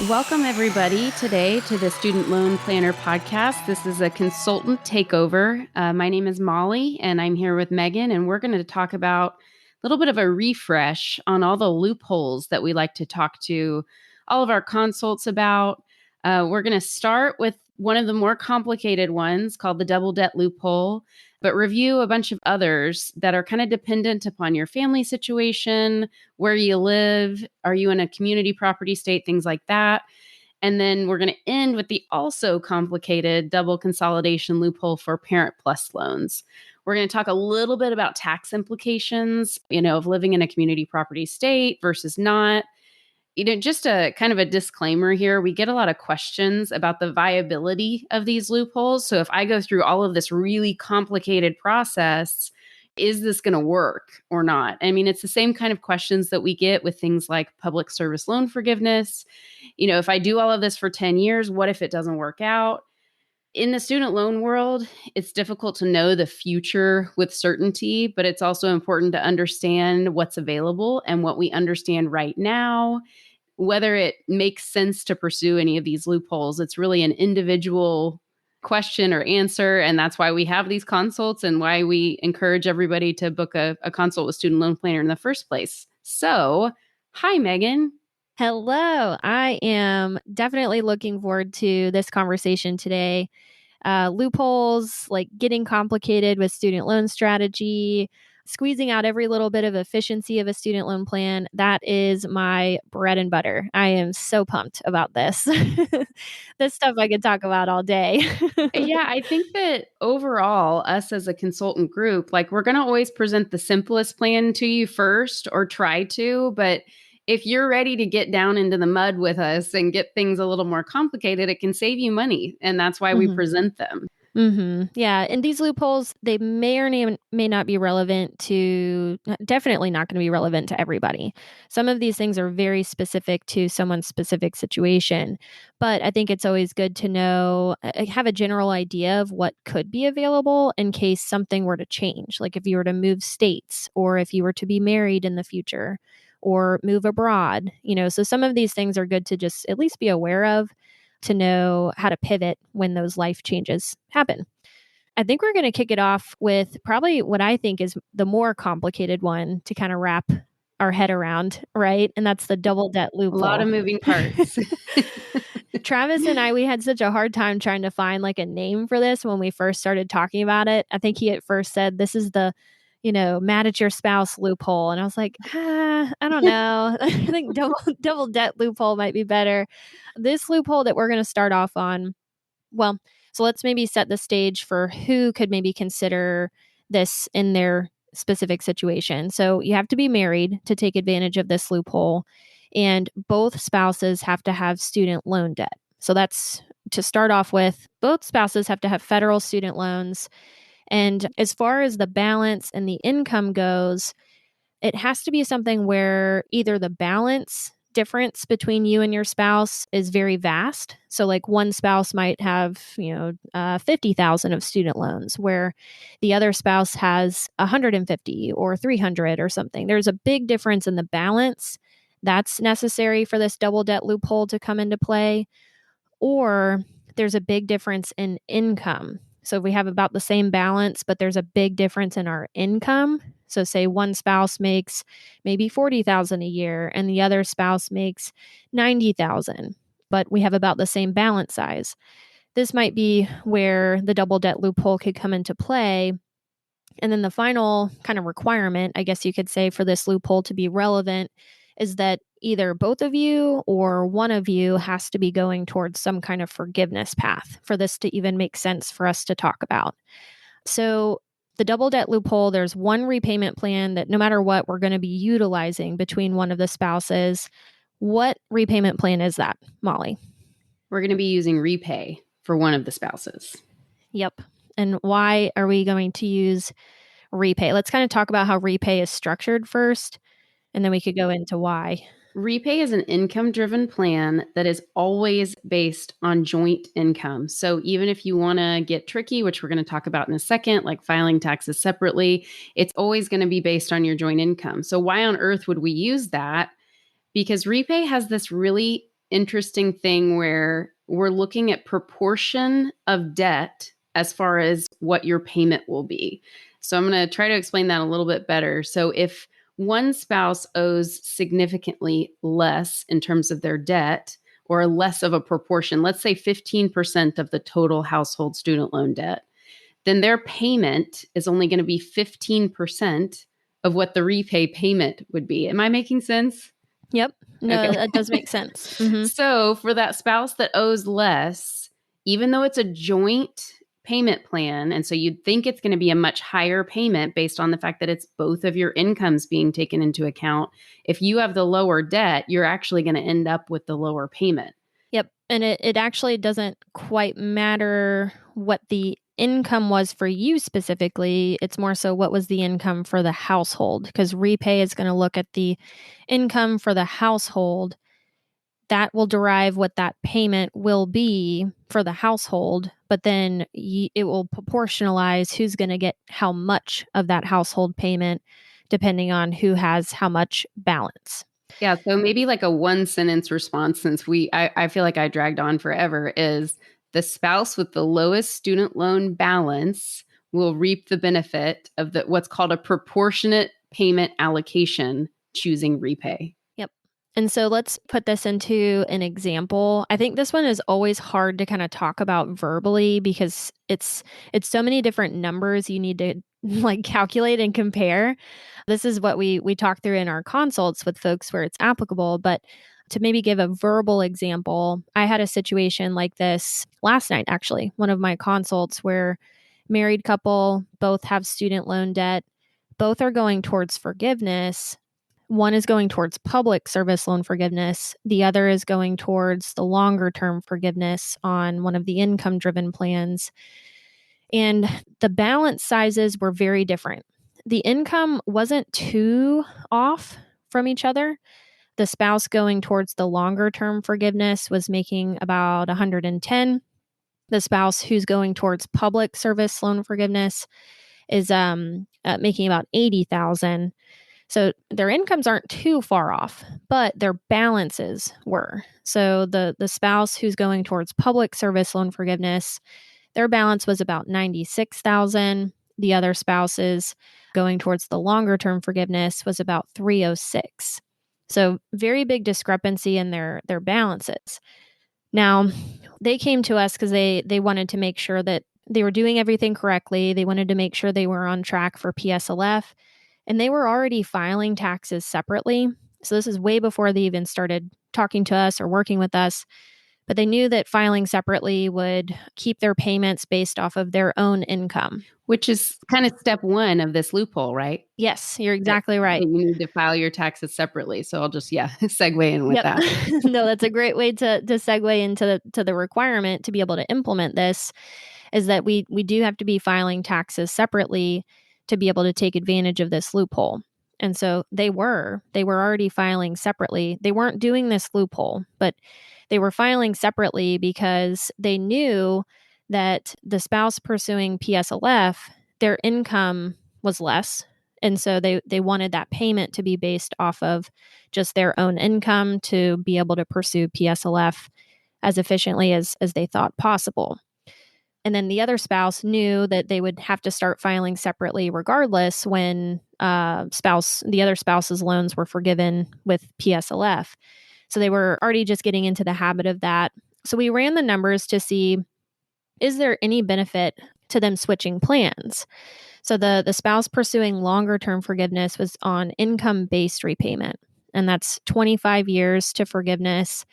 Welcome, everybody, today to the Student Loan Planner podcast. This is a consultant takeover. My name is Molly, and I'm here with Megan, and we're going to talk about a little bit of a refresh on all the loopholes that we like to talk to all of our consults about. We're going to start with one of the more complicated ones called the double debt loophole, but review a bunch of others that are kind of dependent upon your family situation, where you live, are you in a community property state, things like that. And then we're going to end with the also complicated double consolidation loophole for parent plus loans. We're going to talk a little bit about tax implications, of living in a community property state versus not. Just a kind of a disclaimer here, we get a lot of questions about the viability of these loopholes. So if I go through all of this really complicated process, is this going to work or not? I mean, it's the same kind of questions that we get with things like public service loan forgiveness. If I do all of this for 10 years, what if it doesn't work out? In the student loan world, it's difficult to know the future with certainty, but it's also important to understand what's available and what we understand right now, whether it makes sense to pursue any of these loopholes. It's really an individual question or answer. And that's why we have these consults and why we encourage everybody to book a consult with Student Loan Planner in the first place. So, hi, Megan. Hello. I am definitely looking forward to this conversation today. Loopholes, like getting complicated with student loan strategy, squeezing out every little bit of efficiency of a student loan plan. That is my bread and butter. I am so pumped about this. This stuff I could talk about all day. Yeah, I think that overall, us as a consultant group, we're going to always present the simplest plan to you first, or try to, but if you're ready to get down into the mud with us and get things a little more complicated, it can save you money. And that's why we present them. Yeah. And these loopholes, they may or may not be relevant to, definitely not going to be relevant to everybody. Some of these things are very specific to someone's specific situation. But I think it's always good to know, have a general idea of what could be available in case something were to change. Like if you were to move states, or if you were to be married in the future, or move abroad. So some of these things are good to just at least be aware of, to know how to pivot when those life changes happen. I think we're going to kick it off with probably what I think is the more complicated one to kind of wrap our head around, right? And that's the double debt loophole. A lot of moving parts. Travis and I, we had such a hard time trying to find a name for this when we first started talking about it. I think he at first said, this is the mad at your spouse loophole. And I was like, I don't know. I think double debt loophole might be better. This loophole that we're going to start off on, well, so let's maybe set the stage for who could maybe consider this in their specific situation. So you have to be married to take advantage of this loophole, and both spouses have to have student loan debt. So that's to start off with. Both spouses have to have federal student loans. And as far as the balance and the income goes, it has to be something where either the balance difference between you and your spouse is very vast. So one spouse might have, 50,000 of student loans, where the other spouse has 150 or 300 or something. There's a big difference in the balance that's necessary for this double debt loophole to come into play. Or there's a big difference in income. So if we have about the same balance, but there's a big difference in our income. So say one spouse makes maybe 40,000 a year and the other spouse makes 90,000, but we have about the same balance size. This might be where the double debt loophole could come into play. And then the final kind of requirement, I guess you could say, for this loophole to be relevant is that either both of you or one of you has to be going towards some kind of forgiveness path for this to even make sense for us to talk about. So the double debt loophole, there's one repayment plan that no matter what, we're going to be utilizing between one of the spouses. What repayment plan is that, Molly? We're going to be using REPAYE for one of the spouses. Yep. And why are we going to use REPAYE? Let's kind of talk about how REPAYE is structured first, and then we could go into why. REPAYE is an income-driven plan that is always based on joint income. So even if you want to get tricky, which we're going to talk about in a second, like filing taxes separately, it's always going to be based on your joint income. So why on earth would we use that? Because REPAYE has this really interesting thing where we're looking at proportion of debt as far as what your payment will be. So I'm going to try to explain that a little bit better. So if one spouse owes significantly less in terms of their debt, or less of a proportion, let's say 15% of the total household student loan debt, then their payment is only going to be 15% of what the repay payment would be. Am I making sense? Yep. No, Okay. that does make sense. Mm-hmm. So for that spouse that owes less, even though it's a joint payment plan, and so you'd think it's going to be a much higher payment based on the fact that it's both of your incomes being taken into account, if you have the lower debt, you're actually going to end up with the lower payment. Yep. And it actually doesn't quite matter what the income was for you specifically. It's more so what was the income for the household, because REPAYE is going to look at the income for the household. That will derive what that payment will be for the household, but then it will proportionalize who's going to get how much of that household payment depending on who has how much balance. Yeah, so maybe like a one sentence response, since I feel like I dragged on forever, is the spouse with the lowest student loan balance will reap the benefit of what's called a proportionate payment allocation, choosing REPAYE. Yep. And so let's put this into an example. I think this one is always hard to kind of talk about verbally because it's so many different numbers you need to like calculate and compare. This is what we talk through in our consults with folks where it's applicable, but to maybe give a verbal example, I had a situation like this last night, actually, one of my consults where married couple, both have student loan debt, both are going towards forgiveness. One is going towards public service loan forgiveness. The other is going towards the longer term forgiveness on one of the income driven plans. And the balance sizes were very different. The income wasn't too off from each other. The spouse going towards the longer term forgiveness was making about 110. The spouse who's going towards public service loan forgiveness is making about 80,000. So their incomes aren't too far off, but their balances were. So the spouse who's going towards public service loan forgiveness, their balance was about 96,000. The other spouses going towards the longer term forgiveness was about 306. So very big discrepancy in their balances. Now, they came to us because they wanted to make sure that they were doing everything correctly. They wanted to make sure they were on track for PSLF, and they were already filing taxes separately. So this is way before they even started talking to us or working with us. But they knew that filing separately would keep their payments based off of their own income. Which is kind of step one of this loophole, right? Yes, you're exactly right. You need to file your taxes separately. So I'll just, segue in with that. No, that's a great way to segue into the requirement to be able to implement this, is that we do have to be filing taxes separately to be able to take advantage of this loophole. And so they were already filing separately. They weren't doing this loophole, but they were filing separately because they knew that the spouse pursuing PSLF, their income was less. And so they wanted that payment to be based off of just their own income to be able to pursue PSLF as efficiently as they thought possible. And then the other spouse knew that they would have to start filing separately regardless when the other spouse's loans were forgiven with PSLF. So they were already just getting into the habit of that. So we ran the numbers to see, is there any benefit to them switching plans? So the spouse pursuing longer term forgiveness was on income-based repayment, and that's 25 years to forgiveness.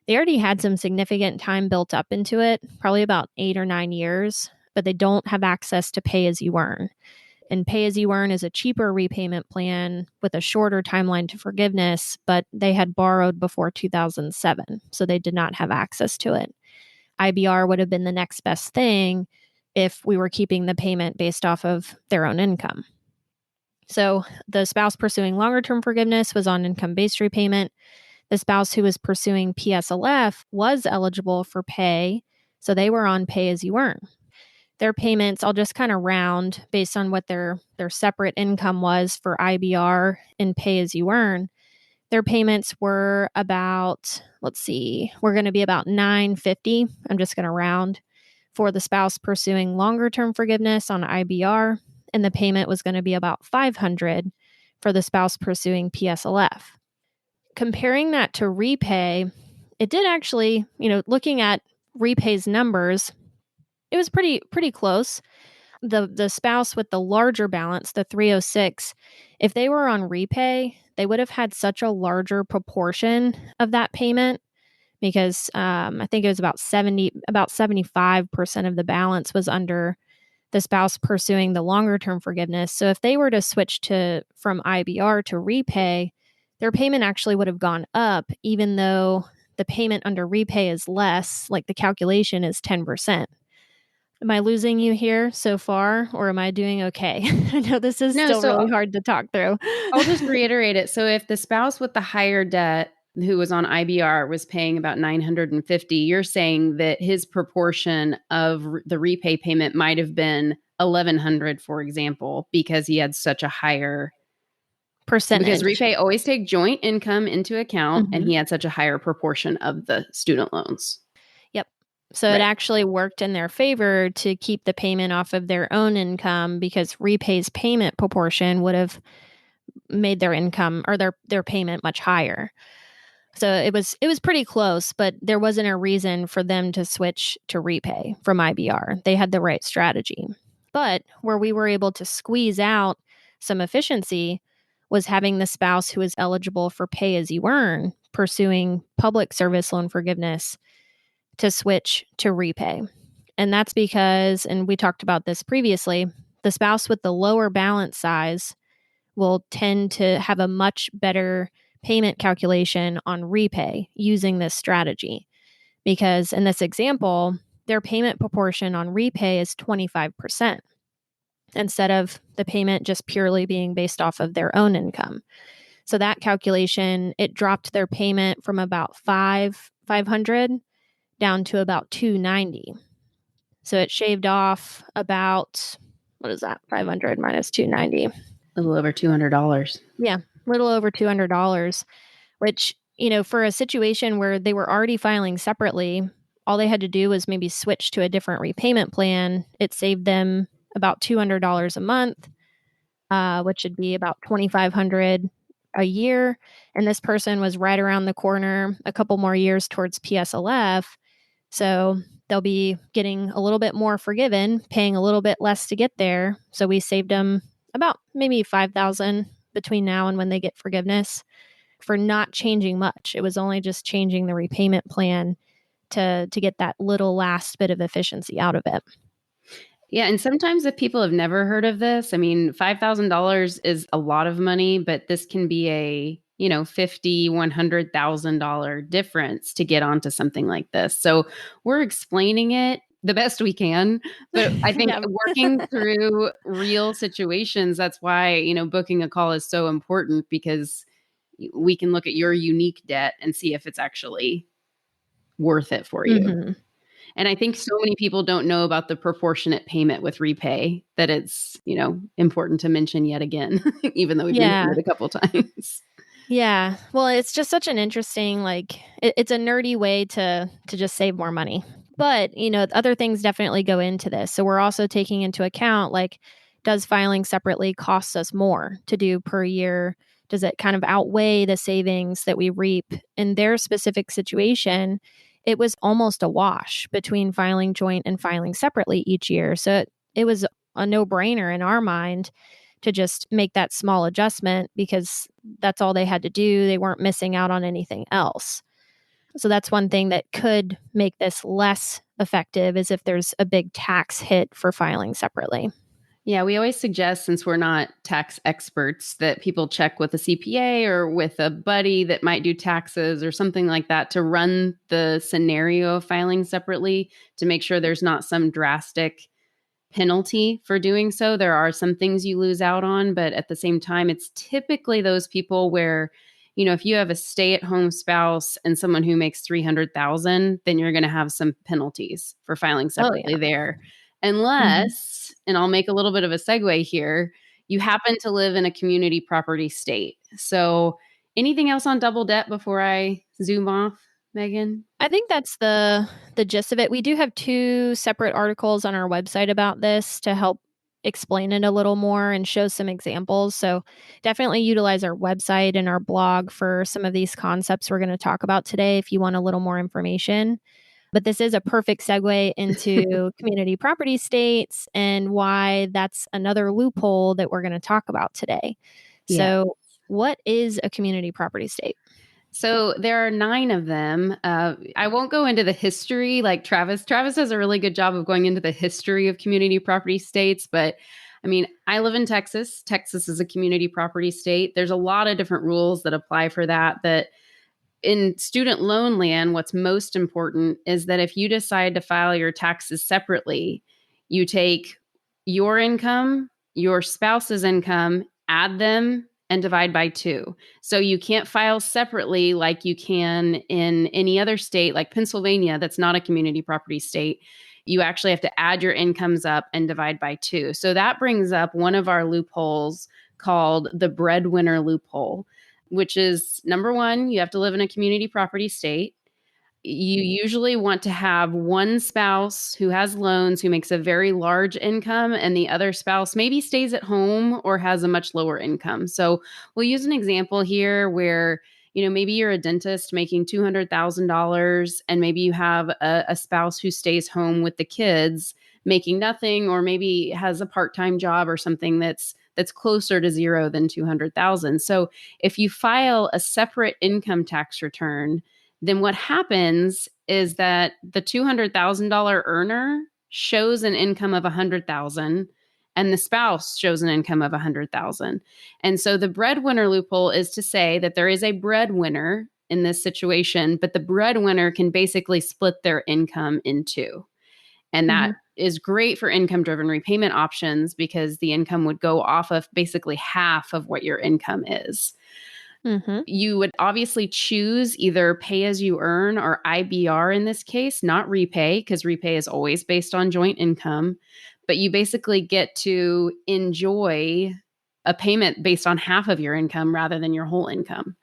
They already had some significant time built up into it, probably about 8 or 9 years, but they don't have access to pay as you earn. And pay as you earn is a cheaper repayment plan with a shorter timeline to forgiveness, but they had borrowed before 2007, so they did not have access to it. IBR would have been the next best thing if we were keeping the payment based off of their own income. So the spouse pursuing longer term forgiveness was on income-based repayment. The spouse who was pursuing PSLF was eligible for pay, so they were on pay as you earn. Their payments, I'll just kind of round based on what their separate income was for IBR and pay as you earn. Their payments were about, we're going to be about $950. I'm just going to round for the spouse pursuing longer term forgiveness on IBR, and the payment was going to be about $500 for the spouse pursuing PSLF. Comparing that to REPAYE, it did actually, looking at REPAYE's numbers, it was pretty close. The spouse with the larger balance, the 306, if they were on REPAYE, they would have had such a larger proportion of that payment because I think it was about 75% of the balance was under the spouse pursuing the longer term forgiveness. So if they were to switch from IBR to REPAYE, their payment actually would have gone up, even though the payment under REPAYE is less, like the calculation is 10%. Am I losing you here so far, or am I doing okay? I know this is still really hard to talk through. I'll just reiterate it. So if the spouse with the higher debt who was on IBR was paying about $950, you're saying that his proportion of the REPAYE payment might have been $1,100, for example, because he had such a higher percentage. Because REPAYE always take joint income into account, and he had such a higher proportion of the student loans. Yep. So it actually worked in their favor to keep the payment off of their own income because REPAYE's payment proportion would have made their income or their payment much higher. So it was pretty close, but there wasn't a reason for them to switch to REPAYE from IBR. They had the right strategy. But where we were able to squeeze out some efficiency was having the spouse who is eligible for pay as you earn pursuing public service loan forgiveness to switch to REPAYE. And that's because, and we talked about this previously, the spouse with the lower balance size will tend to have a much better payment calculation on REPAYE using this strategy. Because in this example, their payment proportion on REPAYE is 25% instead of the payment just purely being based off of their own income. So that calculation, it dropped their payment from about $500 down to about $290. So it shaved off about, what is that? 500 minus 290. A little over $200. Yeah, a little over $200, which, for a situation where they were already filing separately, all they had to do was maybe switch to a different repayment plan. It saved them about $200 a month, which would be about $2,500 a year. And this person was right around the corner, a couple more years towards PSLF. So they'll be getting a little bit more forgiven, paying a little bit less to get there. So we saved them about maybe $5,000 between now and when they get forgiveness for not changing much. It was only just changing the repayment plan to get that little last bit of efficiency out of it. Yeah. And sometimes if people have never heard of this, I mean, $5,000 is a lot of money, but this can be a, $50,000, $100,000 difference to get onto something like this. So we're explaining it the best we can, but I think working through real situations, that's why, booking a call is so important, because we can look at your unique debt and see if it's actually worth it for you. Mm-hmm. And I think so many people don't know about the proportionate payment with REPAYE, that it's, important to mention yet again, even though we've mentioned it a couple times. Yeah. Well, it's just such an interesting, it's a nerdy way to just save more money. But, other things definitely go into this. So we're also taking into account, does filing separately cost us more to do per year? Does it kind of outweigh the savings that we reap? In their specific situation, it was almost a wash between filing joint and filing separately each year. So it was a no-brainer in our mind to just make that small adjustment because that's all they had to do. They weren't missing out on anything else. So that's one thing that could make this less effective, is if there's a big tax hit for filing separately. Yeah, we always suggest, since we're not tax experts, that people check with a CPA or with a buddy that might do taxes or something like that to run the scenario of filing separately to make sure there's not some drastic penalty for doing so. There are some things you lose out on, but at the same time, it's typically those people where, if you have a stay-at-home spouse and someone who makes $300,000, then you're going to have some penalties for filing separately there. Unless, and I'll make a little bit of a segue here, you happen to live in a community property state. So Anything else on double debt before I zoom off, Megan? I think that's the gist of it. We do have 2 separate articles on our website about this to help explain it a little more and show some examples. So definitely utilize our website and our blog for some of these concepts we're going to talk about today if you want a little more information. But this is a perfect segue into community property states and why that's another loophole that we're going to talk about today. Yeah. So, what is a community property state? So there are 9 of them. I won't go into the history like Travis. Travis does a really good job of going into the history of community property states. But I mean, I live in Texas. Texas is a community property state. There's a lot of different rules that apply for that. But in student loan land, what's most important is that if you decide to file your taxes separately, you take your income, your spouse's income, add them, and divide by 2. So you can't file separately like you can in any other state, like Pennsylvania, that's not a community property state. You actually have to add your incomes up and divide by 2. So that brings up one of our loopholes called the breadwinner loophole, which is number 1, you have to live in a community property state. You usually want to have one spouse who has loans who makes a very large income, and the other spouse maybe stays at home or has a much lower income. So we'll use an example here where, maybe you're a dentist making $200,000 and maybe you have a spouse who stays home with the kids making nothing, or maybe has a part-time job or something that's closer to zero than 200,000. So if you file a separate income tax return, then what happens is that the $200,000 earner shows an income of $100,000 and the spouse shows an income of $100,000. And so the breadwinner loophole is to say that there is a breadwinner in this situation, but the breadwinner can basically split their income in 2. And that is great for income-driven repayment options because the income would go off of basically half of what your income is. You would obviously choose either pay as you earn or IBR in this case, not repay, because repay is always based on joint income. But you basically get to enjoy a payment based on half of your income rather than your whole income.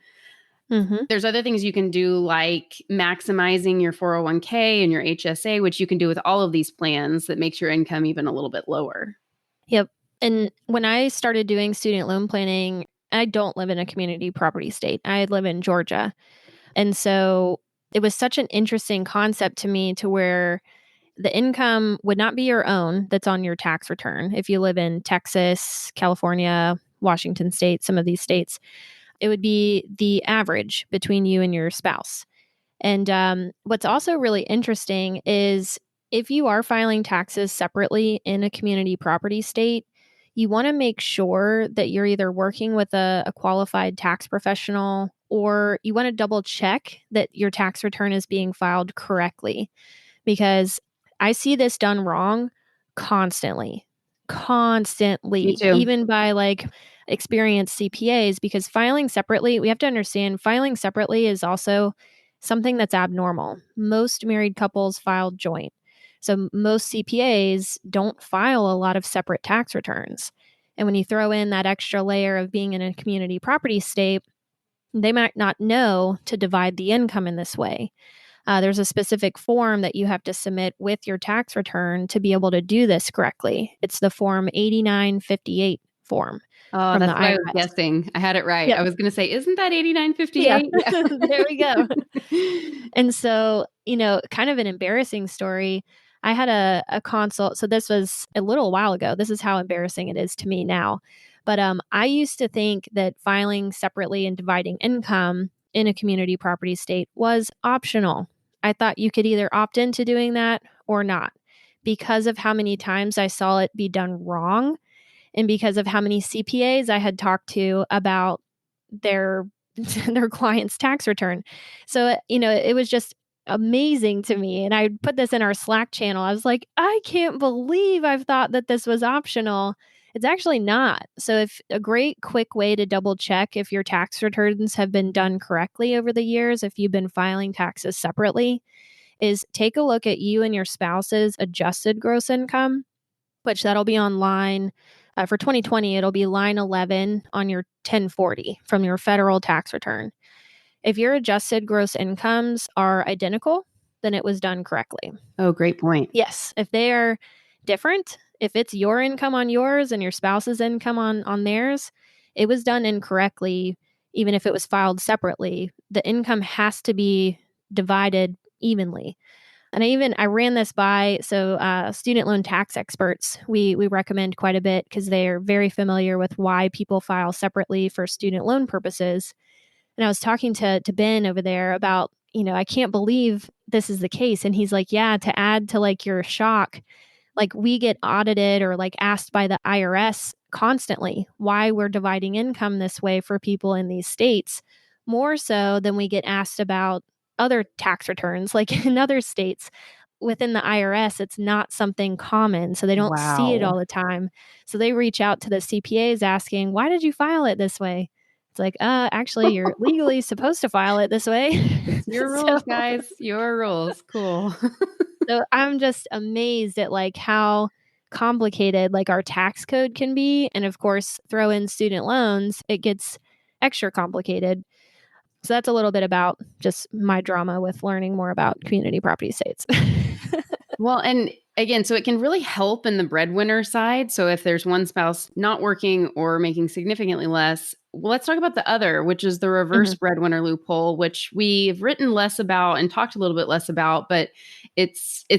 There's other things you can do like maximizing your 401k and your HSA, which you can do with all of these plans that makes your income even a little bit lower. Yep. And when I started doing student loan planning, I don't live in a community property state. I live in Georgia. And so it was such an interesting concept to me to where the income would not be your own that's on your tax return. If you live in Texas, California, Washington State, some of these states, it would be the average between you and your spouse. And what's also really interesting is if you are filing taxes separately in a community property state, you want to make sure that you're either working with a qualified tax professional or you want to double check that your tax return is being filed correctly. Because I see this done wrong constantly, Me too. even by like experienced CPAs, because filing separately, we have to understand filing separately is also something that's abnormal. Most married couples file joint. So most CPAs don't file a lot of separate tax returns. And when you throw in that extra layer of being in a community property state, they might not know to divide the income in this way. There's a specific form that you have to submit with your tax return to be able to do this correctly. It's the Form 8958 form. Oh, From that's the what I IRS. was guessing. I had it right. Yep. I was going to say, isn't that 8958? Yeah. There we go. And so, kind of an embarrassing story. I had a consult. So this was a little while ago. This is how embarrassing it is to me now. But I used to think that filing separately and dividing income in a community property state was optional. I thought you could either opt into doing that or not because of how many times I saw it be done wrong and because of how many CPAs I had talked to about their client's tax return. So, it was just amazing to me. And I put this in our Slack channel. I was like, I can't believe I've thought that this was optional. It's actually not. So if a great quick way to double check if your tax returns have been done correctly over the years, if you've been filing taxes separately, is take a look at you and your spouse's adjusted gross income, which that'll be online. For 2020, it'll be line 11 on your 1040 from your federal tax return. If your adjusted gross incomes are identical, then it was done correctly. Oh, great point. Yes. If they are different, if it's your income on yours and your spouse's income on theirs, it was done incorrectly, even if it was filed separately. The income has to be divided evenly. And I ran this by student loan tax experts. We recommend quite a bit because they are very familiar with why people file separately for student loan purposes. And I was talking to Ben over there about, I can't believe this is the case. And he's like, yeah, to add to like your shock, like we get audited or like asked by the IRS constantly why we're dividing income this way for people in these states, more so than we get asked about other tax returns. Like in other states within the IRS, it's not something common. So they don't see it Wow. all the time. So they reach out to the CPAs asking, why did you file it this way? It's like, actually, you're legally supposed to file it this way. It's your rules, guys. Your rules. Cool. So I'm just amazed at like how complicated like our tax code can be. And of course, throw in student loans, it gets extra complicated. So that's a little bit about just my drama with learning more about community property estates. Well, and again, so it can really help in the breadwinner side. So if there's one spouse not working or making significantly less, well, let's talk about the other, which is the reverse breadwinner loophole, which we've written less about and talked a little bit less about, but it's a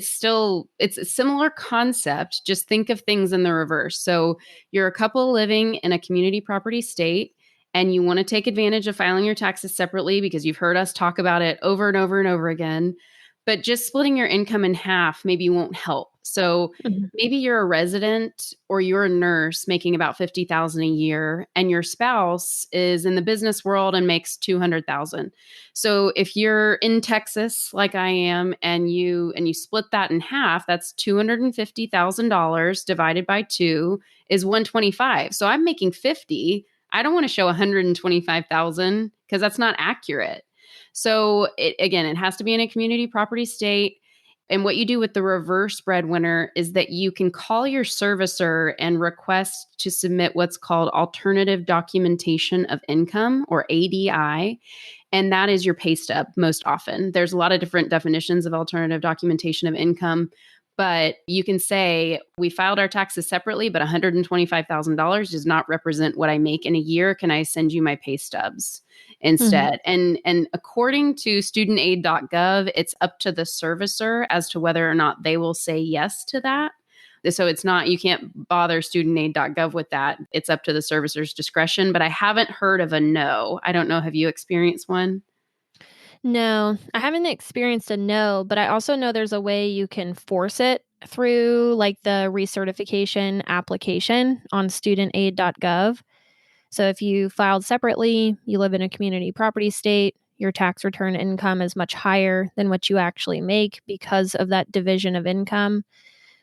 similar concept. Just think of things in the reverse. So you're a couple living in a community property state, and you want to take advantage of filing your taxes separately because you've heard us talk about it over and over and over again. But just splitting your income in half maybe won't help. So maybe you're a resident or you're a nurse making about $50,000 a year, and your spouse is in the business world and makes $200,000. So if you're in Texas like I am, and you split that in half, that's $250,000 divided by 2 is 125. So I'm making 50. I don't want to show 125,000 because that's not accurate. So it has to be in a community property state. And what you do with the reverse breadwinner is that you can call your servicer and request to submit what's called alternative documentation of income, or ADI. And that is your pay stub most often. There's a lot of different definitions of alternative documentation of income, but you can say, we filed our taxes separately, but $125,000 does not represent what I make in a year. Can I send you my pay stubs instead? And according to studentaid.gov, it's up to the servicer as to whether or not they will say yes to that. So it's not, you can't bother studentaid.gov with that. It's up to the servicer's discretion, but I haven't heard of a no. I don't know. Have you experienced one? No, I haven't experienced a no, but I also know there's a way you can force it through like the recertification application on studentaid.gov. So if you filed separately, you live in a community property state, your tax return income is much higher than what you actually make because of that division of income.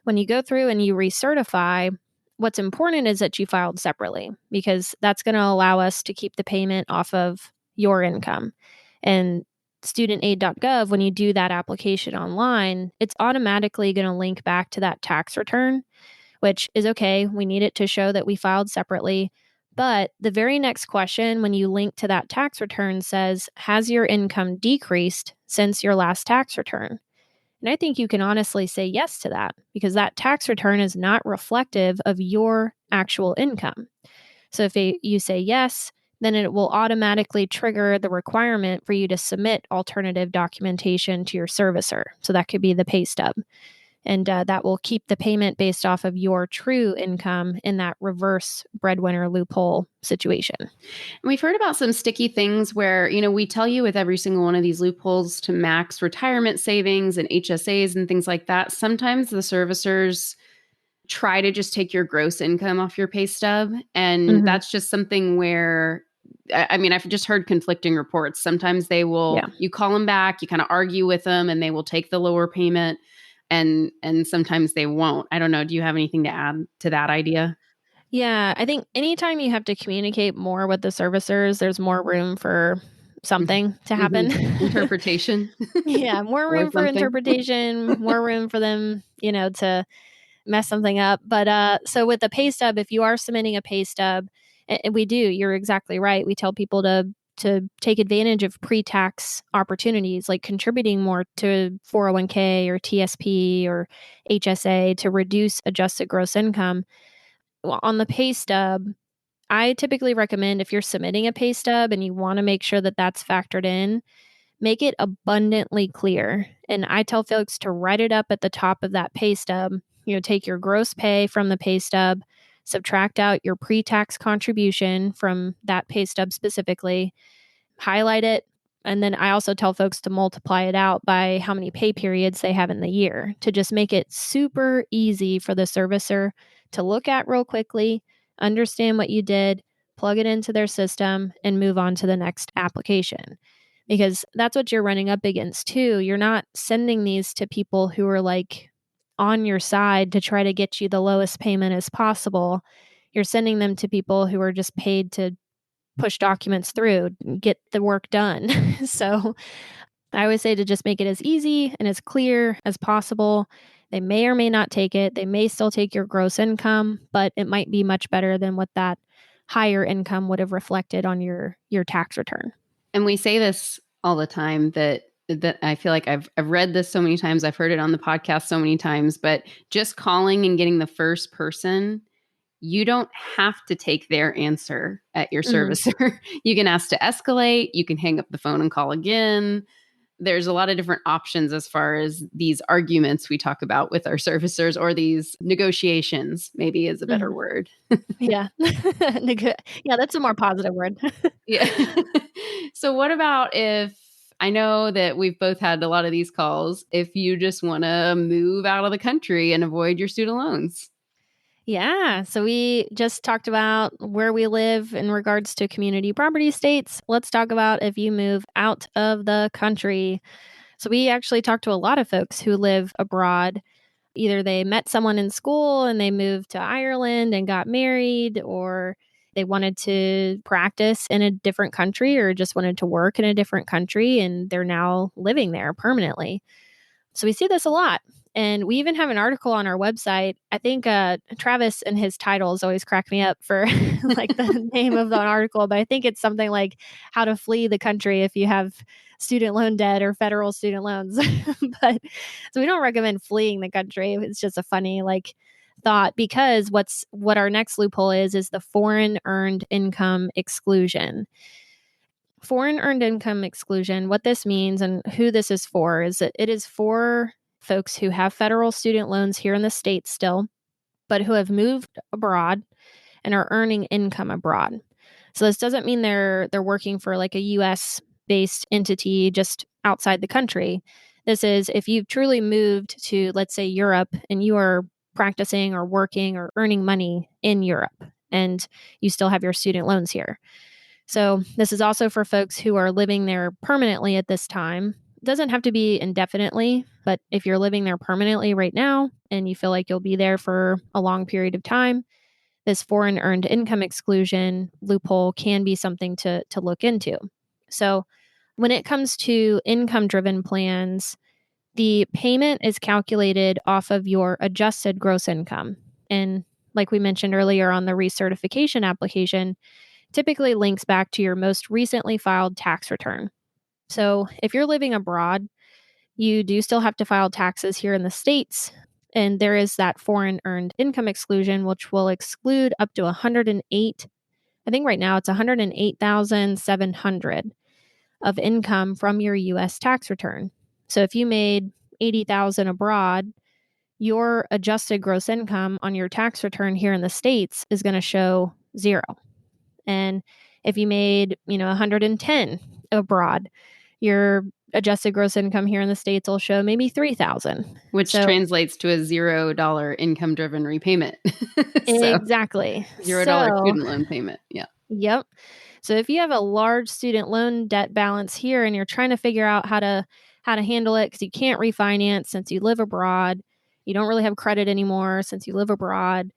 When you go through and you recertify, what's important is that you filed separately, because that's going to allow us to keep the payment off of your income. And studentaid.gov, when you do that application online, it's automatically going to link back to that tax return, which is okay. We need it to show that we filed separately. But the very next question, when you link to that tax return, says, has your income decreased since your last tax return? And I think you can honestly say yes to that, because that tax return is not reflective of your actual income. So if you say yes, then it will automatically trigger the requirement for you to submit alternative documentation to your servicer. So that could be the pay stub. And that will keep the payment based off of your true income in that reverse breadwinner loophole situation. And we've heard about some sticky things where, we tell you with every single one of these loopholes to max retirement savings and HSAs and things like that. Sometimes the servicers try to just take your gross income off your pay stub. And that's just something where, I've just heard conflicting reports. Sometimes they will, you call them back, you kind of argue with them, and they will take the lower payment. And sometimes they won't. I don't know. Do you have anything to add to that idea? Yeah, I think anytime you have to communicate more with the servicers, there's more room for something to happen. Interpretation. Yeah, more room for interpretation, more room for them, to mess something up. But so with the pay stub, if you are submitting a pay stub, and we do, you're exactly right. We tell people to take advantage of pre-tax opportunities, like contributing more to 401k or TSP or HSA to reduce adjusted gross income. Well, on the pay stub, I typically recommend if you're submitting a pay stub and you want to make sure that that's factored in, make it abundantly clear. And I tell folks to write it up at the top of that pay stub. Take your gross pay from the pay stub, subtract out your pre-tax contribution from that pay stub specifically, highlight it. And then I also tell folks to multiply it out by how many pay periods they have in the year to just make it super easy for the servicer to look at real quickly, understand what you did, plug it into their system, and move on to the next application. Because that's what you're running up against too. You're not sending these to people who are like on your side to try to get you the lowest payment as possible. You're sending them to people who are just paid to push documents through, get the work done. So I always say to just make it as easy and as clear as possible. They may or may not take it. They may still take your gross income, but it might be much better than what that higher income would have reflected on your tax return. And we say this all the time that I feel like I've read this so many times. I've heard it on the podcast so many times, but just calling and getting the first person, you don't have to take their answer at your servicer. You can ask to escalate. You can hang up the phone and call again. There's a lot of different options as far as these arguments we talk about with our servicers, or these negotiations, maybe is a better word. Yeah. Yeah, that's a more positive word. Yeah. So what about if, I know that we've both had a lot of these calls, if you just want to move out of the country and avoid your student loans? Yeah. So we just talked about where we live in regards to community property states. Let's talk about if you move out of the country. So we actually talked to a lot of folks who live abroad. Either they met someone in school and they moved to Ireland and got married, or they wanted to practice in a different country or just wanted to work in a different country and they're now living there permanently. So we see this a lot. And we even have an article on our website. I think Travis and his titles always crack me up for like the name of the article, but I think it's something like how to flee the country if you have student loan debt or federal student loans. But so we don't recommend fleeing the country. It's just a funny thought, because what our next loophole is the foreign earned income exclusion. Foreign earned income exclusion, what this means and who this is for is that it is for folks who have federal student loans here in the States still, but who have moved abroad and are earning income abroad. So this doesn't mean they're working for like a US based entity just outside the country. This is if you've truly moved to, let's say, Europe, and you are practicing or working or earning money in Europe and you still have your student loans here. So this is also for folks who are living there permanently at this time. It doesn't have to be indefinitely, but if you're living there permanently right now and you feel like you'll be there for a long period of time, this foreign earned income exclusion loophole can be something to look into. So when it comes to income-driven plans, the payment is calculated off of your adjusted gross income. And like we mentioned earlier on the recertification application, typically links back to your most recently filed tax return. So if you're living abroad, you do still have to file taxes here in the States. And there is that foreign earned income exclusion, which will exclude up to 108. I think right now it's 108,700 of income from your U.S. tax return. So if you made 80,000 abroad, your adjusted gross income on your tax return here in the States is going to show zero. And if you made, 110 abroad, your adjusted gross income here in the States will show maybe 3,000. Which translates to a $0 income-driven repayment. Exactly. $0 student loan payment. Yeah. Yep. So if you have a large student loan debt balance here and you're trying to figure out how to handle it because you can't refinance since you live abroad, you don't really have credit anymore since you live abroad,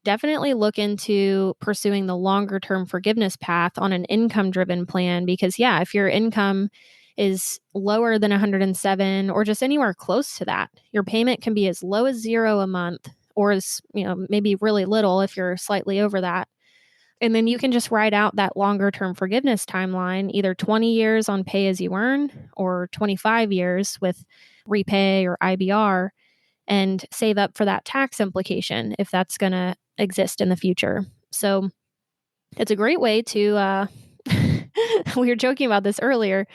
definitely look into pursuing the longer term forgiveness path on an income driven plan. Because if your income is lower than 107 or just anywhere close to that, your payment can be as low as $0 a month or is, maybe really little if you're slightly over that. And then you can just write out that longer term forgiveness timeline, either 20 years on pay as you earn or 25 years with repay or IBR, and save up for that tax implication if that's going to exist in the future. So it's a great way to, we were joking about this earlier,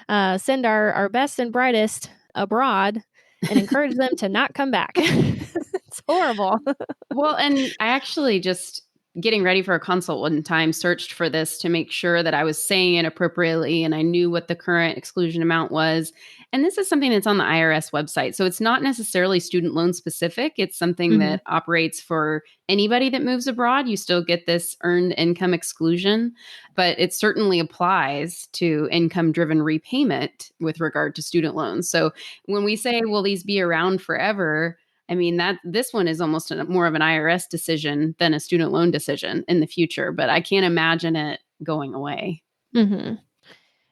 send our best and brightest abroad and encourage them to not come back. It's horrible. Well, and I actually just getting ready for a consult one time searched for this to make sure that I was saying it appropriately and I knew what the current exclusion amount was. And this is something that's on the IRS website. So it's not necessarily student loan specific. It's something that operates for anybody that moves abroad. You still get this earned income exclusion, but it certainly applies to income driven repayment with regard to student loans. So when we say, will these be around forever? I mean, that this one is almost more of an IRS decision than a student loan decision in the future, but I can't imagine it going away. Mm-hmm.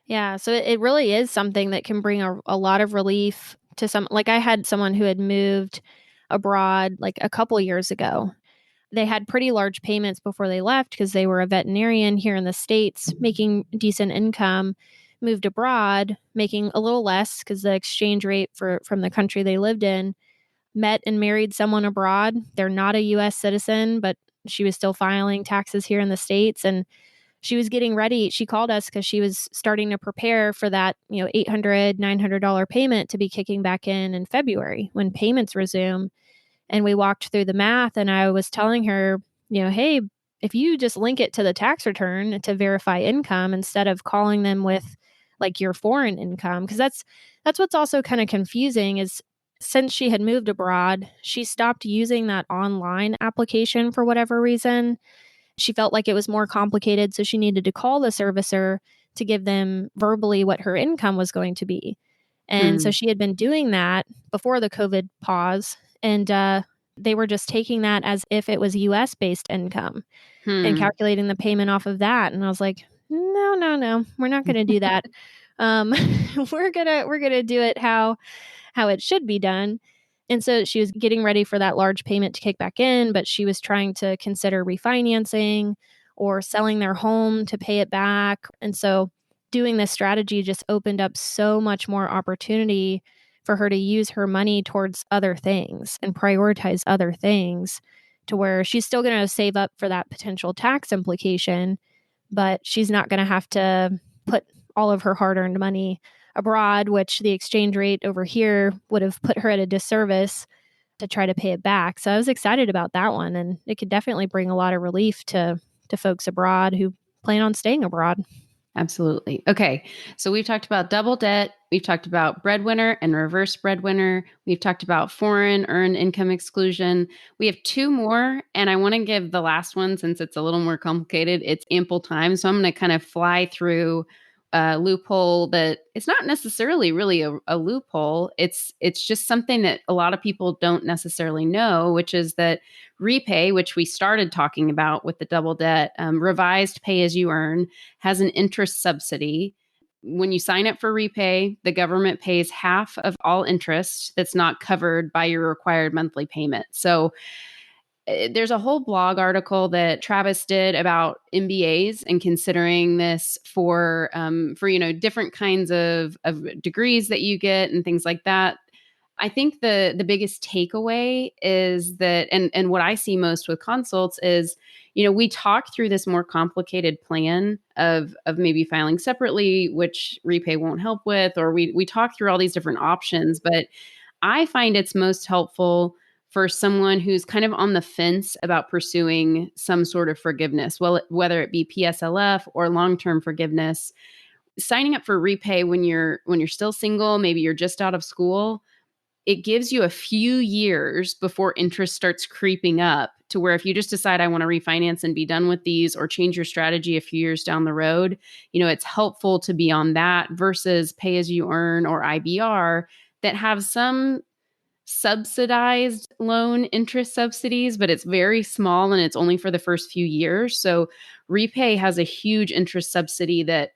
Yeah. So it really is something that can bring a lot of relief to some. Like I had someone who had moved abroad like a couple years ago. They had pretty large payments before they left because they were a veterinarian here in the States, making decent income, moved abroad, making a little less because the exchange rate from the country they lived in, met and married someone abroad. They're not a U.S. citizen, but she was still filing taxes here in the States. And she was getting ready. She called us because she was starting to prepare for that, $800, $900 payment to be kicking back in February when payments resume. And we walked through the math and I was telling her, hey, if you just link it to the tax return to verify income instead of calling them with like your foreign income, because that's what's also kind of confusing is since she had moved abroad, she stopped using that online application for whatever reason. She felt like it was more complicated, so she needed to call the servicer to give them verbally what her income was going to be. And so she had been doing that before the COVID pause, and they were just taking that as if it was US-based income and calculating the payment off of that. And I was like, no, we're not going to do that. We're gonna do it how it should be done. And so she was getting ready for that large payment to kick back in, but she was trying to consider refinancing or selling their home to pay it back. And so doing this strategy just opened up so much more opportunity for her to use her money towards other things and prioritize other things to where she's still going to save up for that potential tax implication, but she's not going to have to put all of her hard-earned money abroad, which the exchange rate over here would have put her at a disservice to try to pay it back. So I was excited about that one, and it could definitely bring a lot of relief to folks abroad who plan on staying abroad. Absolutely. Okay. So we've talked about double debt. We've talked about breadwinner and reverse breadwinner. We've talked about foreign earned income exclusion. We have two more, and I want to give the last one since it's a little more complicated. It's ample time. So I'm going to kind of fly through a loophole that it's not necessarily really a loophole. It's just something that a lot of people don't necessarily know, which is that REPAYE, which we started talking about with the double debt, revised pay as you earn, has an interest subsidy. When you sign up for REPAYE, the government pays half of all interest that's not covered by your required monthly payment. So there's a whole blog article that Travis did about MBAs and considering this for different kinds of degrees that you get and things like that. I think the biggest takeaway is that, and what I see most with consults is, we talk through this more complicated plan of maybe filing separately, which REPAYE won't help with, or we talk through all these different options. But I find it's most helpful for someone who's kind of on the fence about pursuing some sort of forgiveness, well, whether it be PSLF or long-term forgiveness. Signing up for REPAYE when you're still single, maybe you're just out of school, it gives you a few years before interest starts creeping up to where if you just decide I want to refinance and be done with these or change your strategy a few years down the road, it's helpful to be on that versus pay as you earn or IBR that have some subsidized loan interest subsidies, but it's very small and it's only for the first few years. So REPAYE has a huge interest subsidy that,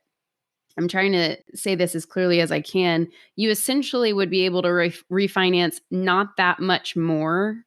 I'm trying to say this as clearly as I can, you essentially would be able to refinance not that much more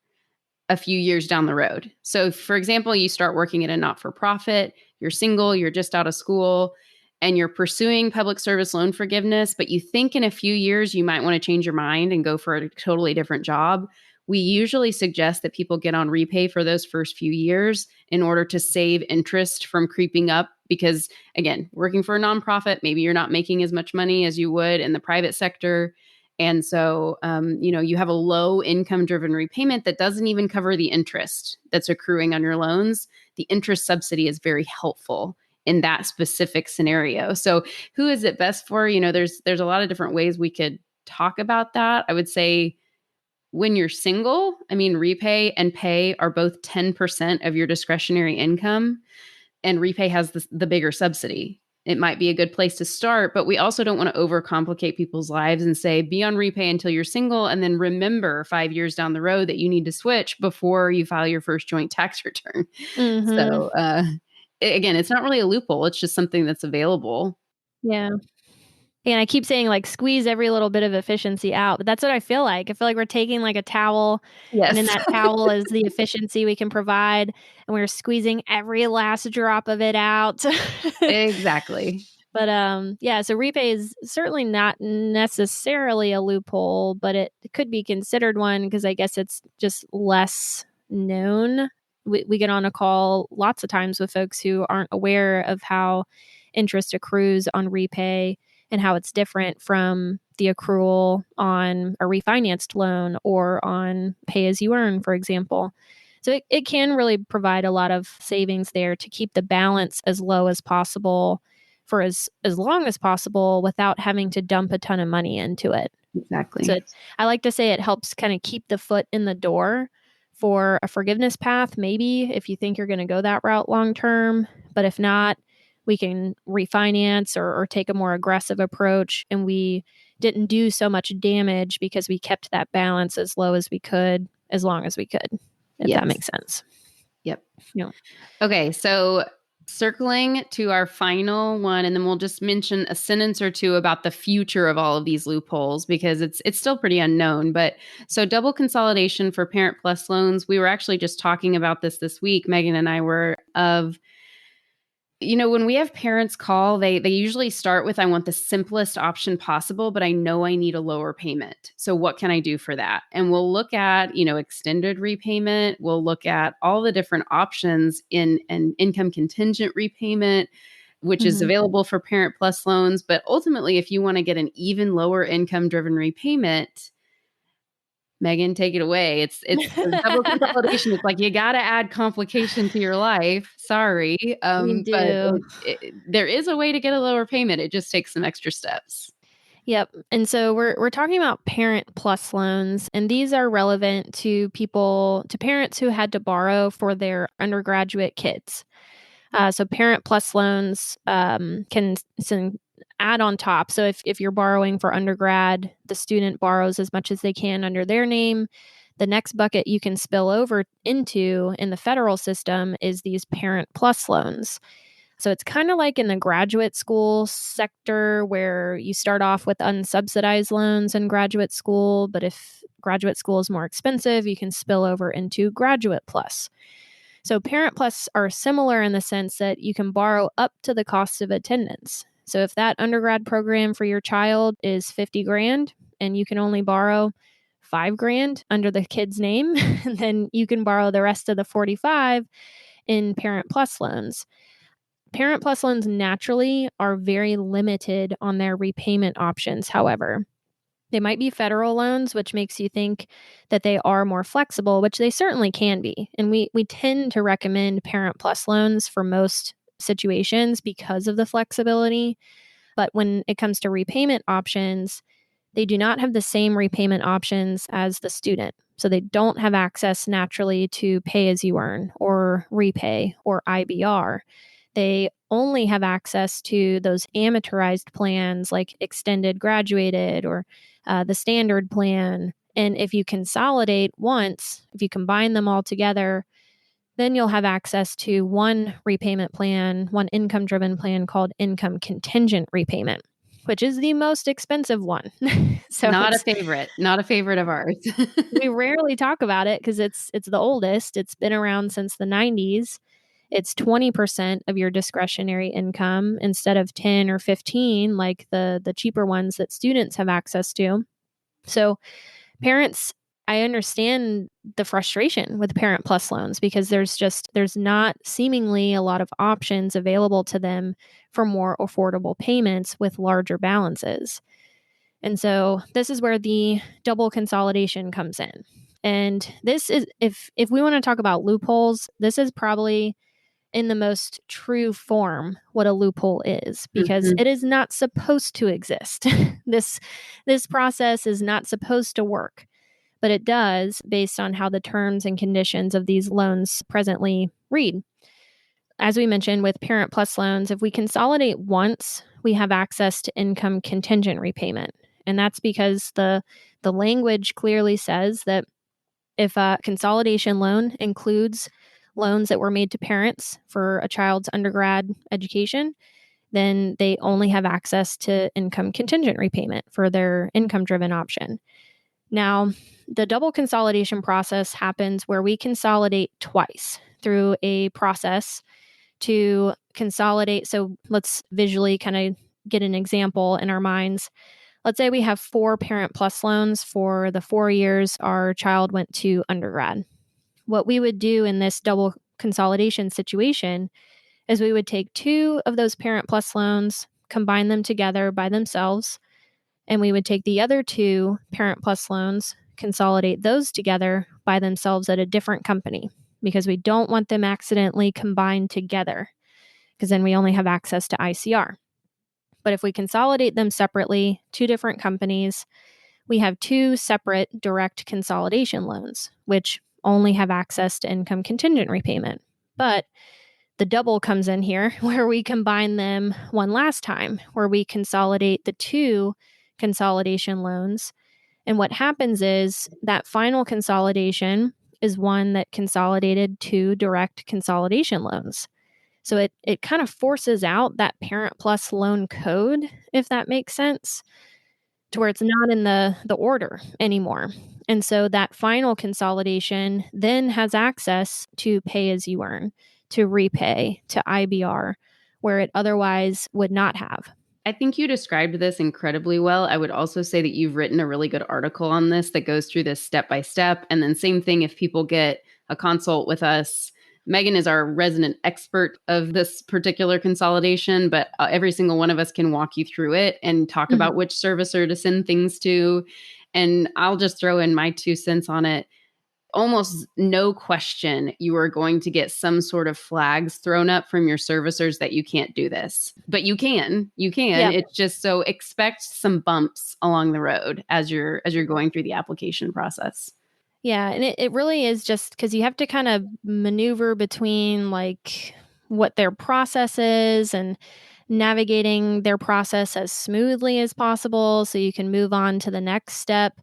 a few years down the road. So, for example, you start working at a not-for-profit, you're single, you're just out of school, and you're pursuing public service loan forgiveness, but you think in a few years you might want to change your mind and go for a totally different job. We usually suggest that people get on REPAYE for those first few years in order to save interest from creeping up. Because again, working for a nonprofit, maybe you're not making as much money as you would in the private sector. And so, you have a low income driven repayment that doesn't even cover the interest that's accruing on your loans. The interest subsidy is very helpful in that specific scenario. So who is it best for? There's a lot of different ways we could talk about that. I would say when you're single, REPAYE and PAYE are both 10% of your discretionary income, and REPAYE has the bigger subsidy. It might be a good place to start, but we also don't want to overcomplicate people's lives and say, be on REPAYE until you're single, and then remember 5 years down the road that you need to switch before you file your first joint tax return. Mm-hmm. So, again, it's not really a loophole. It's just something that's available. Yeah. And I keep saying like squeeze every little bit of efficiency out, but that's what I feel like. I feel like we're taking like a towel, Yes. and in that towel is the efficiency we can provide, and we're squeezing every last drop of it out. Exactly. But so REPAYE is certainly not necessarily a loophole, but it could be considered one because I guess it's just less known. We get on a call lots of times with folks who aren't aware of how interest accrues on REPAYE and how it's different from the accrual on a refinanced loan or on pay as you earn, for example. So it can really provide a lot of savings there to keep the balance as low as possible for as long as possible without having to dump a ton of money into it. Exactly. So I like to say it helps kind of keep the foot in the door for a forgiveness path, maybe if you think you're going to go that route long term. But if not, we can refinance or take a more aggressive approach, and we didn't do so much damage because we kept that balance as low as we could, as long as we could, if that makes sense. Yep. Yeah. Okay, so circling to our final one, and then we'll just mention a sentence or two about the future of all of these loopholes because it's still pretty unknown. But so double consolidation for Parent Plus loans, we were actually just talking about this week. Meagan and I were when we have parents call, they usually start with, I want the simplest option possible, but I know I need a lower payment. So what can I do for that? And we'll look at, extended repayment. We'll look at all the different options in an income contingent repayment, which is available for Parent Plus loans. But ultimately, if you want to get an even lower income driven repayment, Meagan, take it away. It's double consolidation. It's like you got to add complication to your life. Sorry, We do. but there is a way to get a lower payment. It just takes some extra steps. Yep. And so we're talking about Parent Plus loans, and these are relevant to parents who had to borrow for their undergraduate kids. So Parent Plus loans can add on top. So if you're borrowing for undergrad, the student borrows as much as they can under their name. The next bucket you can spill over into in the federal system is these Parent Plus loans. So it's kind of like in the graduate school sector where you start off with unsubsidized loans in graduate school, but if graduate school is more expensive, you can spill over into Graduate Plus. So Parent Plus are similar in the sense that you can borrow up to the cost of attendance. So if that undergrad program for your child is $50,000 and you can only borrow $5,000 under the kid's name, then you can borrow the rest of the 45 in Parent Plus loans. Parent Plus loans naturally are very limited on their repayment options, however. They might be federal loans, which makes you think that they are more flexible, which they certainly can be. And we tend to recommend Parent Plus loans for most situations because of the flexibility. But when it comes to repayment options, they do not have the same repayment options as the student. So they don't have access naturally to pay as you earn or REPAYE or IBR. They only have access to those amortized plans like extended graduated or the standard plan. And if you consolidate once, if you combine them all together, then you'll have access to one repayment plan, one income-driven plan called income contingent repayment. which is the most expensive one. So Not a favorite of ours. we rarely talk about it because it's the oldest. It's been around since the 90s. It's 20% of your discretionary income instead of 10 or 15 like the cheaper ones that students have access to. So parents, I understand the frustration with Parent Plus loans because there's not seemingly a lot of options available to them for more affordable payments with larger balances. And so this is where the double consolidation comes in. And this is if we want to talk about loopholes, this is probably in the most true form what a loophole is, because Mhm. it is not supposed to exist. This process is not supposed to work, but it does based on how the terms and conditions of these loans presently read. As we mentioned with Parent Plus loans, if we consolidate once, we have access to income contingent repayment. And that's because the language clearly says that if a consolidation loan includes loans that were made to parents for a child's undergrad education, then they only have access to income contingent repayment for their income driven option. Now, the double consolidation process happens where we consolidate twice through a process to consolidate. So let's visually kind of get an example in our minds. Let's say we have 4 Parent Plus loans for the 4 years our child went to undergrad. What we would do in this double consolidation situation is we would take 2 of those Parent Plus loans, combine them together by themselves, and we would take the other 2 Parent Plus loans, consolidate those together by themselves at a different company because we don't want them accidentally combined together because then we only have access to ICR. But if we consolidate them separately, 2 different companies, we have 2 separate direct consolidation loans, which only have access to income contingent repayment. But the double comes in here where we combine them one last time, where we consolidate the 2 consolidation loans. And what happens is that final consolidation is one that consolidated 2 direct consolidation loans. So it kind of forces out that Parent Plus loan code, if that makes sense, to where it's not in the order anymore. And so that final consolidation then has access to pay as you earn, to repay, to IBR, where it otherwise would not have. I think you described this incredibly well. I would also say that you've written a really good article on this that goes through this step by step. And then same thing if people get a consult with us. Meagan is our resident expert of this particular consolidation, but every single one of us can walk you through it and talk about which servicer to send things to. And I'll just throw in my 2 cents on it. Almost no question, you are going to get some sort of flags thrown up from your servicers that you can't do this. But you can. Yep. It's just so expect some bumps along the road as you're going through the application process. Yeah, and it really is just because you have to kind of maneuver between like what their process is and navigating their process as smoothly as possible so you can move on to the next step.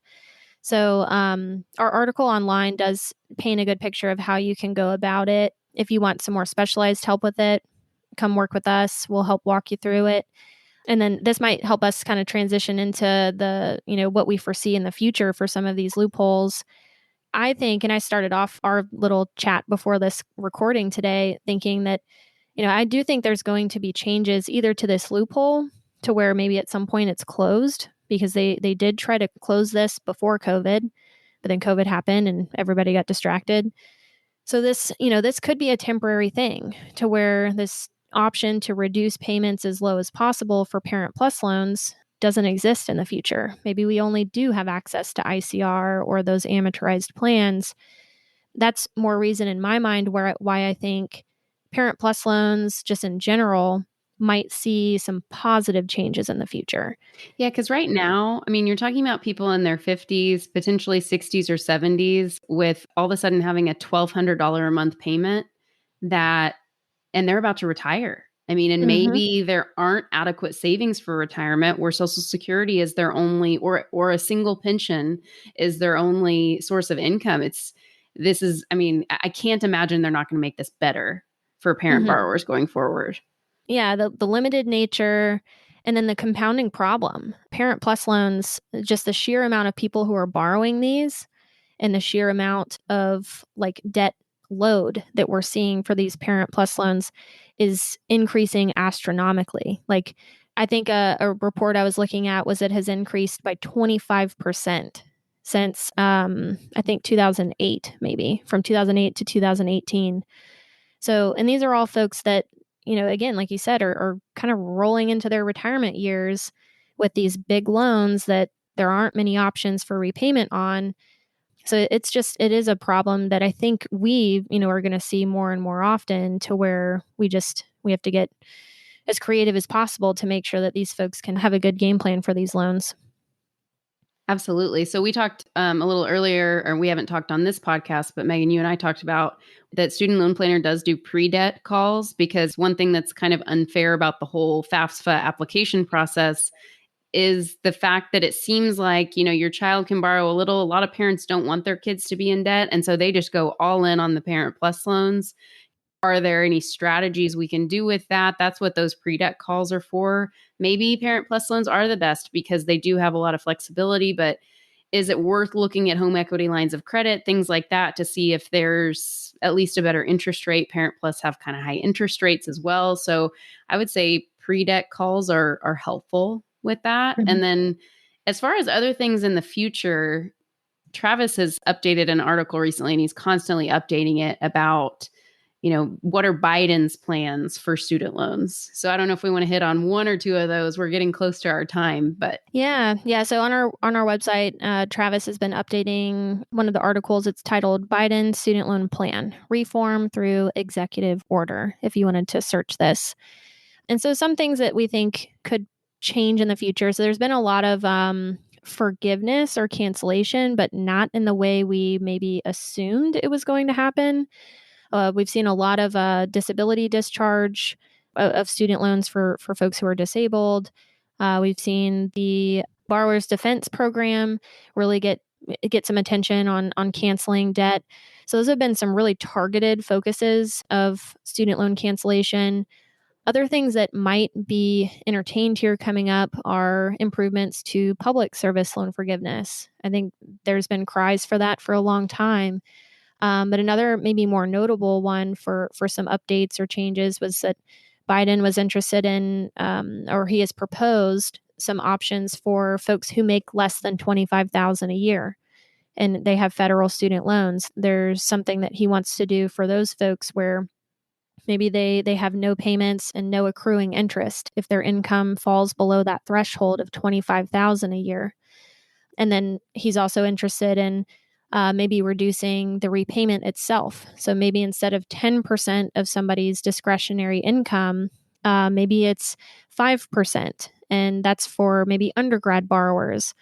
So our article online does paint a good picture of how you can go about it. If you want some more specialized help with it, come work with us. We'll help walk you through it. And then this might help us kind of transition into the, what we foresee in the future for some of these loopholes. I think, and I started off our little chat before this recording today thinking that, I do think there's going to be changes either to this loophole to where maybe at some point it's closed because they did try to close this before COVID, but then COVID happened and everybody got distracted. So this could be a temporary thing to where this option to reduce payments as low as possible for Parent Plus loans doesn't exist in the future. Maybe we only do have access to ICR or those amortized plans. That's more reason in my mind why I think Parent Plus loans, just in general, might see some positive changes in the future. Yeah, because right now, I mean, you're talking about people in their 50s, potentially 60s or 70s, with all of a sudden having a $1,200 a month payment and they're about to retire. I mean, and maybe there aren't adequate savings for retirement where Social Security is their only, or a single pension is their only source of income. I can't imagine they're not going to make this better for parent borrowers going forward. Yeah, the limited nature And then the compounding problem, Parent Plus loans, just the sheer amount of people who are borrowing these and the sheer amount of like debt load that we're seeing for these Parent Plus loans is increasing astronomically. Like I think a report I was looking at was it has increased by 25% since I think 2008, maybe from 2008 to 2018. So, and these are all folks that, again, like you said, are kind of rolling into their retirement years with these big loans that there aren't many options for repayment on. So it is a problem that I think we, are going to see more and more often, to where we have to get as creative as possible to make sure that these folks can have a good game plan for these loans. Absolutely. So we talked a little earlier, or we haven't talked on this podcast, but Meagan, you and I talked about that Student Loan Planner does do pre-debt calls, because one thing that's kind of unfair about the whole FAFSA application process is the fact that it seems like, your child can borrow a little. A lot of parents don't want their kids to be in debt, and so they just go all in on the Parent Plus loans. Are there any strategies we can do with that? That's what those pre-debt calls are for. Maybe Parent Plus loans are the best because they do have a lot of flexibility, but is it worth looking at home equity lines of credit, things like that, to see if there's at least a better interest rate? Parent Plus have kind of high interest rates as well. So I would say pre-debt calls are helpful with that. Mm-hmm. And then as far as other things in the future, Travis has updated an article recently, and he's constantly updating it about what are Biden's plans for student loans? So I don't know if we want to hit on one or two of those. We're getting close to our time, but yeah. So on our website, Travis has been updating one of the articles. It's titled "Biden Student Loan Plan: Reform Through Executive Order," if you wanted to search this. And so some things that we think could change in the future. So there's been a lot of forgiveness or cancellation, but not in the way we maybe assumed it was going to happen. We've seen a lot of disability discharge of student loans for folks who are disabled. We've seen the Borrower's Defense Program really get some attention on canceling debt. So those have been some really targeted focuses of student loan cancellation. Other things that might be entertained here coming up are improvements to public service loan forgiveness. I think there's been cries for that for a long time. But another maybe more notable one for some updates or changes was that Biden was interested in, or he has proposed some options for folks who make less than $25,000 a year and they have federal student loans. There's something that he wants to do for those folks where maybe they have no payments and no accruing interest if their income falls below that threshold of $25,000 a year. And then he's also interested in maybe reducing the repayment itself. So maybe instead of 10% of somebody's discretionary income, maybe it's 5%. And that's for maybe undergrad borrowers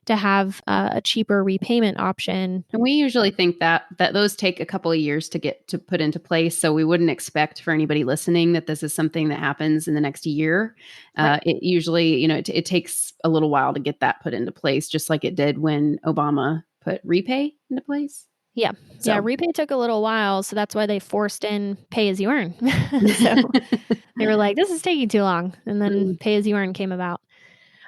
to have a cheaper repayment option. And we usually think that those take a couple of years to get to put into place. So we wouldn't expect for anybody listening that this is something that happens in the next year. Right. It usually, it takes a little while to get that put into place, just like it did when Obama put REPAYE into place. Yeah. So. Yeah. REPAYE took a little while. So that's why they forced in pay as you earn. So they were like, this is taking too long. And then pay as you earn came about.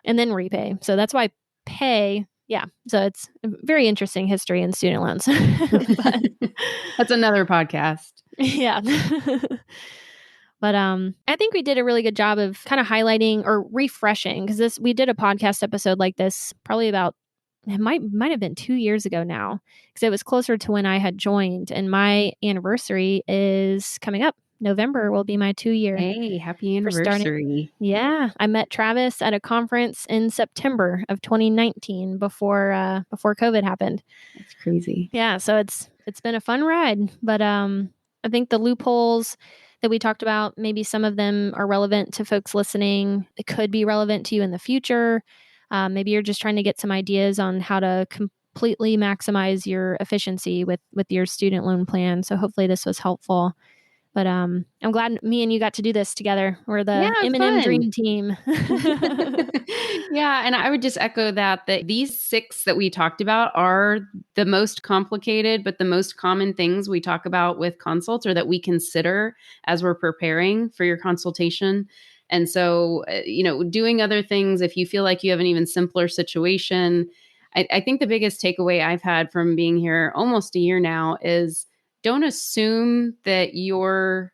And then REPAYE. So that's why pay. Yeah. So it's a very interesting history in student loans. But, that's another podcast. Yeah. But I think we did a really good job of kind of highlighting or refreshing, because we did a podcast episode like this probably about, it might have been 2 years ago now, because it was closer to when I had joined, and my anniversary is coming up. November will be my 2-year. Hey, happy anniversary. Yeah. I met Travis at a conference in September of 2019 before COVID happened. That's crazy. Yeah. So it's been a fun ride, but I think the loopholes that we talked about, maybe some of them are relevant to folks listening. It could be relevant to you in the future. Maybe you're just trying to get some ideas on how to completely maximize your efficiency with your student loan plan. So hopefully this was helpful. But I'm glad me and you got to do this together. We're the M&M dream team. Yeah. And I would just echo that these 6 that we talked about are the most complicated, but the most common things we talk about with consults, or that we consider as we're preparing for your consultation. And so, doing other things, if you feel like you have an even simpler situation, I think the biggest takeaway I've had from being here almost a year now is don't assume that your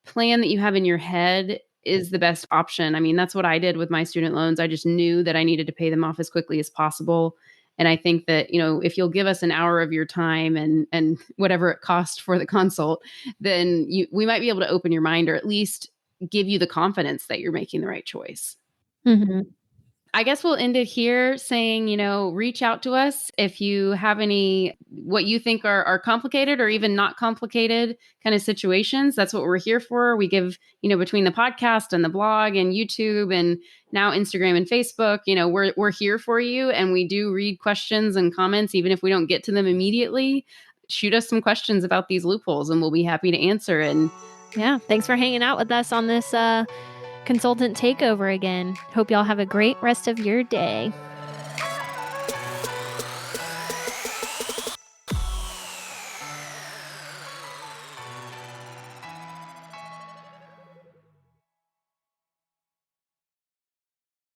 plan that you have in your head is the best option. I mean, that's what I did with my student loans. I just knew that I needed to pay them off as quickly as possible. And I think that, if you'll give us an hour of your time and whatever it cost for the consult, then we might be able to open your mind, or at least give you the confidence that you're making the right choice. Mm-hmm. I guess we'll end it here saying, reach out to us if you have any, what you think are complicated or even not complicated kind of situations. That's what we're here for. We give, between the podcast and the blog and YouTube and now Instagram and Facebook, we're here for you. And we do read questions and comments, even if we don't get to them immediately. Shoot us some questions about these loopholes and we'll be happy to answer. And yeah, thanks for hanging out with us on this consultant takeover again. Hope y'all have a great rest of your day.